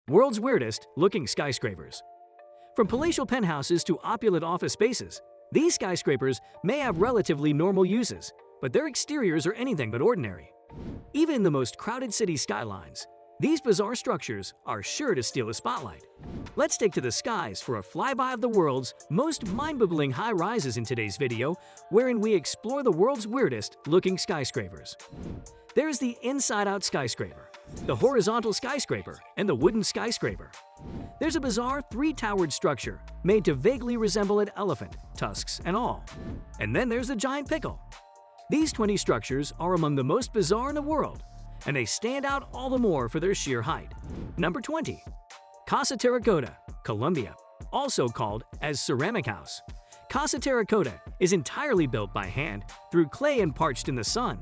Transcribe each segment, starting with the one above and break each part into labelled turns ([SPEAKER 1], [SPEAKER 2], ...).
[SPEAKER 1] World's weirdest looking skyscrapers. From palatial penthouses to opulent office spaces, these skyscrapers may have relatively normal uses, but their exteriors are anything but ordinary. Even in the most crowded city skylines, these bizarre structures are sure to steal a spotlight. Let's take to the skies for a flyby of the world's most mind-boggling high-rises in today's video, wherein we explore the world's weirdest looking skyscrapers. There's the inside-out skyscraper, the horizontal skyscraper, and the wooden skyscraper. There's a bizarre three-towered structure made to vaguely resemble an elephant, tusks and all. And then there's the giant pickle. These 20 structures are among the most bizarre in the world, and they stand out all the more for their sheer height. Number 20. Casa Terracotta, Colombia, also called as Ceramic House. Casa Terracotta is entirely built by hand through clay and parched in the sun.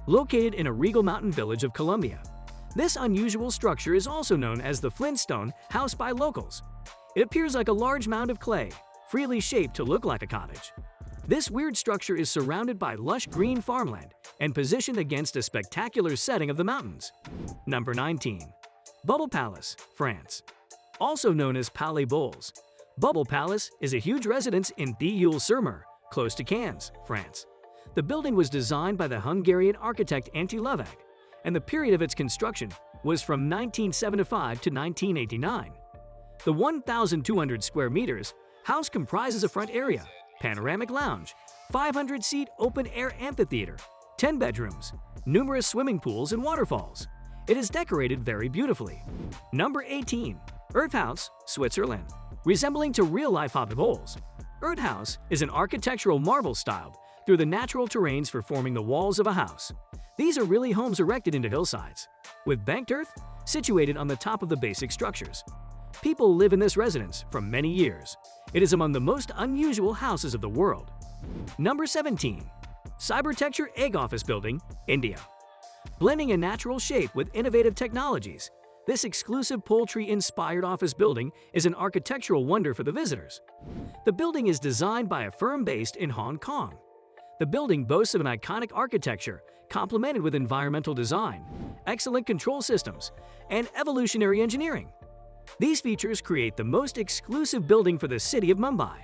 [SPEAKER 1] Located in a regal mountain village of Colombia, this unusual structure is also known as the Flintstone House by locals. It appears like a large mound of clay, freely shaped to look like a cottage. This weird structure is surrounded by lush green farmland and positioned against a spectacular setting of the mountains. Number 19. Bubble Palace, France. Also known as Palais Bowls, Bubble Palace is a huge residence in Thionville-sur-Mer, close to Cannes, France. The building was designed by the Hungarian architect Antti Levac, and the period of its construction was from 1975 to 1989. The 1,200 square meters house comprises a front area, panoramic lounge, 500-seat open-air amphitheater, 10 bedrooms, numerous swimming pools and waterfalls. It is decorated very beautifully. Number 18. Earth House, Switzerland. Resembling to real-life hobbit holes, Earth House is an architectural marvel styled through the natural terrains for forming the walls of a house. These are really homes erected into hillsides, with banked earth situated on the top of the basic structures. People live in this residence for many years. It is among the most unusual houses of the world. Number 17. Cybertecture Egg Office Building, India. Blending a natural shape with innovative technologies, this exclusive poultry-inspired office building is an architectural wonder for the visitors. The building is designed by a firm based in Hong Kong. The building boasts of an iconic architecture complemented with environmental design, excellent control systems, and evolutionary engineering. These features create the most exclusive building for the city of Mumbai.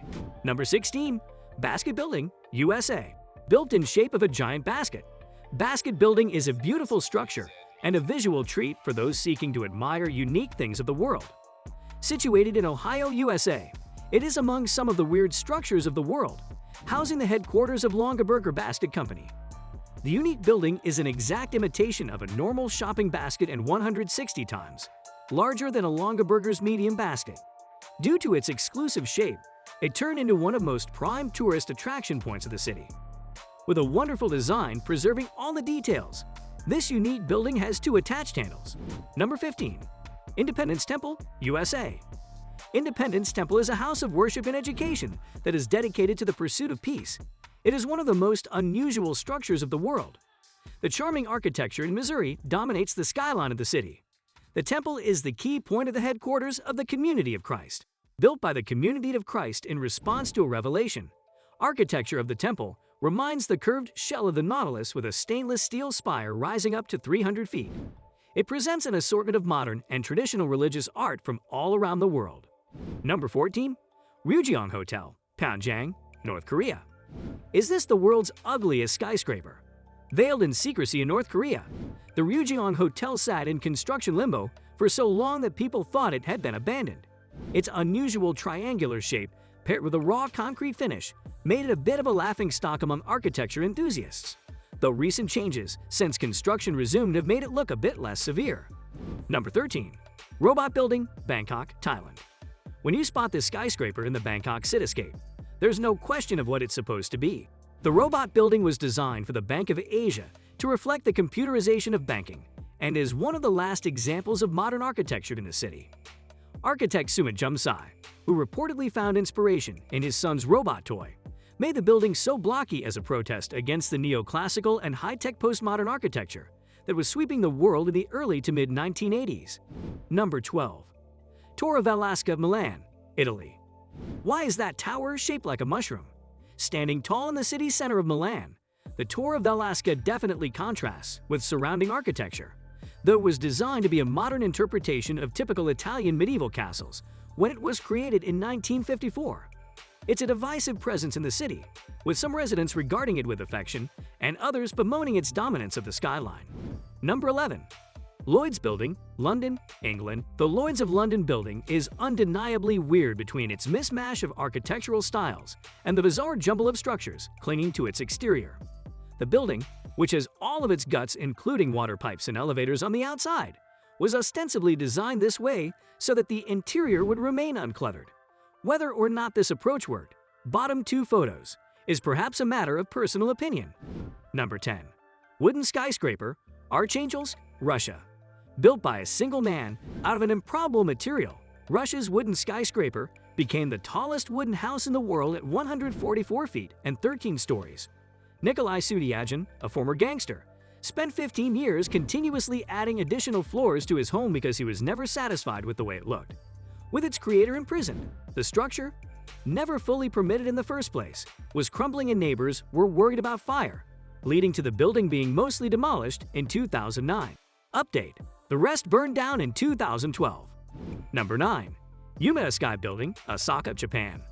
[SPEAKER 1] Number 16. Basket Building, USA. Built in shape of a giant basket, Basket Building is a beautiful structure and a visual treat for those seeking to admire unique things of the world. Situated in Ohio, USA, it is among some of the weird structures of the world, housing the headquarters of Longaberger Basket Company. The unique building is an exact imitation of a normal shopping basket and 160 times larger than a Longaberger's medium basket. Due to its exclusive shape, it turned into one of the most prime tourist attraction points of the city. With a wonderful design preserving all the details, this unique building has 2 attached handles. Number 15. Independence Temple, USA. Independence Temple is a house of worship and education that is dedicated to the pursuit of peace. It is one of the most unusual structures of the world. The charming architecture in Missouri dominates the skyline of the city. The temple is the key point of the headquarters of the Community of Christ. Built by the Community of Christ in response to a revelation, architecture of the temple reminds the curved shell of the Nautilus with a stainless steel spire rising up to 300 feet. It presents an assortment of modern and traditional religious art from all around the world. Number 14. Ryujiang Hotel, Panjang, North Korea. Is this the world's ugliest skyscraper? Veiled in secrecy in North Korea, the Ryujiang Hotel sat in construction limbo for so long that people thought it had been abandoned. Its unusual triangular shape, paired with a raw concrete finish, made it a bit of a laughingstock among architecture enthusiasts, though recent changes since construction resumed have made it look a bit less severe. Number 13. Robot Building, Bangkok, Thailand. When you spot this skyscraper in the Bangkok cityscape, there's no question of what it's supposed to be. The robot building was designed for the Bank of Asia to reflect the computerization of banking and is one of the last examples of modern architecture in the city. Architect Sumit Jumsai, who reportedly found inspiration in his son's robot toy, made the building so blocky as a protest against the neoclassical and high-tech postmodern architecture that was sweeping the world in the early to mid-1980s. Number 12. Torre Velasca, Milan, Italy. Why is that tower shaped like a mushroom? Standing tall in the city center of Milan, the Torre Velasca definitely contrasts with surrounding architecture. though it was designed to be a modern interpretation of typical Italian medieval castles when it was created in 1954. It's a divisive presence in the city, with some residents regarding it with affection and others bemoaning its dominance of the skyline. Number 11. Lloyds Building, London, England. The Lloyds of London building is undeniably weird between its mismatch of architectural styles and the bizarre jumble of structures clinging to its exterior. The building, which has all of its guts including water pipes and elevators on the outside, was ostensibly designed this way so that the interior would remain uncluttered. Whether or not this approach worked, bottom two photos, is perhaps a matter of personal opinion. Number 10. Wooden Skyscraper, Archangels, Russia. Built by a single man out of an improbable material, Russia's wooden skyscraper became the tallest wooden house in the world at 144 feet and 13 stories. Nikolai Sudyagin, a former gangster, spent 15 years continuously adding additional floors to his home because he was never satisfied with the way it looked. With its creator imprisoned, the structure, never fully permitted in the first place, was crumbling and neighbors were worried about fire, leading to the building being mostly demolished in 2009. Update: the rest burned down in 2012. Number 9. Yuma Sky Building, Osaka, Japan.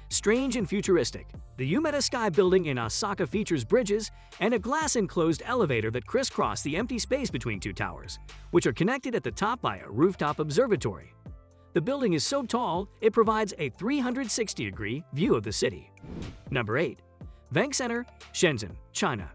[SPEAKER 1] Strange and futuristic, the Yuma Sky Building in Osaka features bridges and a glass-enclosed elevator that crisscross the empty space between two towers, which are connected at the top by a rooftop observatory. The building is so tall, it provides a 360-degree view of the city. Number 8. Bank Center, Shenzhen, China.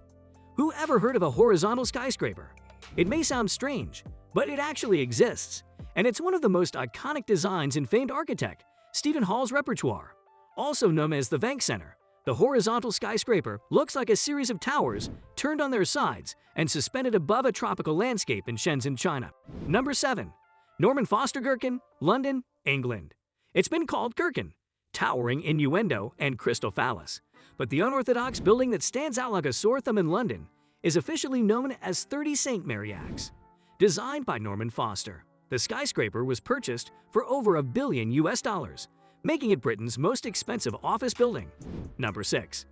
[SPEAKER 1] Who ever heard of a horizontal skyscraper? It may sound strange, but it actually exists, and it's one of the most iconic designs in famed architect Stephen Hall's repertoire. Also known as the Bank Center, the horizontal skyscraper looks like a series of towers turned on their sides and suspended above a tropical landscape in Shenzhen, China. Number 7. Norman Foster Gherkin, London, England. It's been called Gherkin, towering innuendo and crystal phallus, but the unorthodox building that stands out like a sore thumb in London is officially known as 30 St. Mary's. Designed by Norman Foster, the skyscraper was purchased for over $1 billion, making it Britain's most expensive office building. Number 6.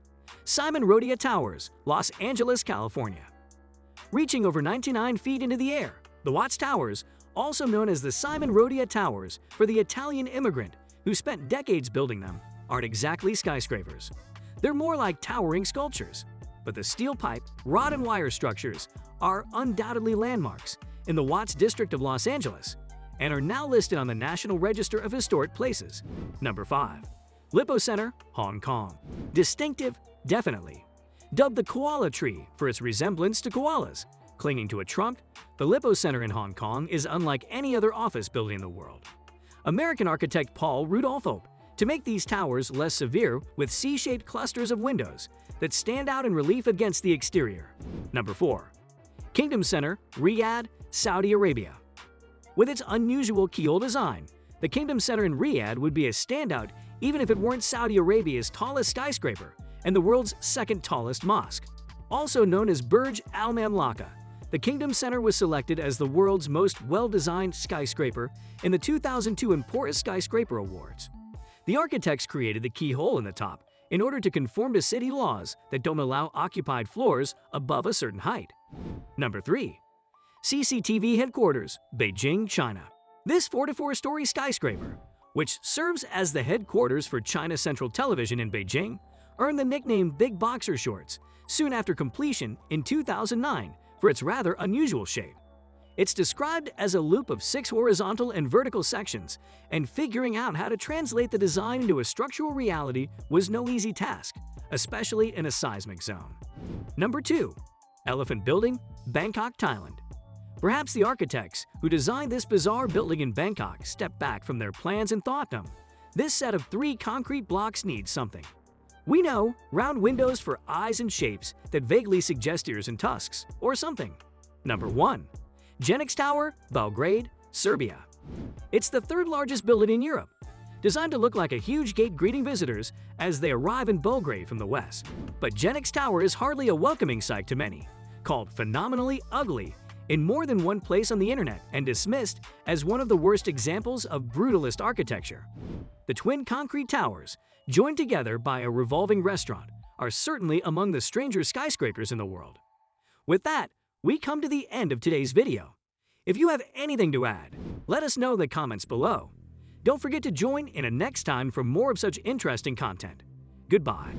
[SPEAKER 1] Simon Rhodia Towers, Los Angeles, California. Reaching over 99 feet into the air, the Watts Towers, also known as the Simon Rhodia Towers for the Italian immigrant who spent decades building them, aren't exactly skyscrapers. They're more like towering sculptures. But the steel pipe, rod and wire structures are undoubtedly landmarks in the Watts district of Los Angeles and are now listed on the National Register of Historic Places. Number 5. Lipo Center, Hong Kong. Distinctive, definitely. Dubbed the koala tree for its resemblance to koalas clinging to a trunk, the Lipo Center in Hong Kong is unlike any other office building in the world. American architect Paul Rudolph hoped to make these towers less severe with C-shaped clusters of windows that stand out in relief against the exterior. Number 4. Kingdom Center, Riyadh, Saudi Arabia. With its unusual keyhole design, the Kingdom Center in Riyadh would be a standout even if it weren't Saudi Arabia's tallest skyscraper and the world's second tallest mosque. Also known as Burj Al Mamlaka, the Kingdom Center was selected as the world's most well-designed skyscraper in the 2002 Emporis Skyscraper Awards. The architects created the keyhole in the top in order to conform to city laws that don't allow occupied floors above a certain height. Number 3. CCTV Headquarters, Beijing, China. This 44-story skyscraper, which serves as the headquarters for China Central Television in Beijing, earned the nickname Big Boxer Shorts soon after completion in 2009 for its rather unusual shape. It's described as a loop of 6 horizontal and vertical sections, and figuring out how to translate the design into a structural reality was no easy task, especially in a seismic zone. Number 2. Elephant Building, Bangkok, Thailand. Perhaps the architects who designed this bizarre building in Bangkok stepped back from their plans and thought, this set of 3 concrete blocks needs something. We know, round windows for eyes and shapes that vaguely suggest ears and tusks, or something. Number 1. Jenex Tower, Belgrade, Serbia. It's the 3rd largest building in Europe, designed to look like a huge gate greeting visitors as they arrive in Belgrade from the west. But Jenex Tower is hardly a welcoming sight to many, called phenomenally ugly in more than one place on the internet and dismissed as one of the worst examples of brutalist architecture. The twin concrete towers, joined together by a revolving restaurant, are certainly among the stranger skyscrapers in the world. With that, we come to the end of today's video. If you have anything to add, let us know in the comments below. Don't forget to join in a next time for more of such interesting content. Goodbye.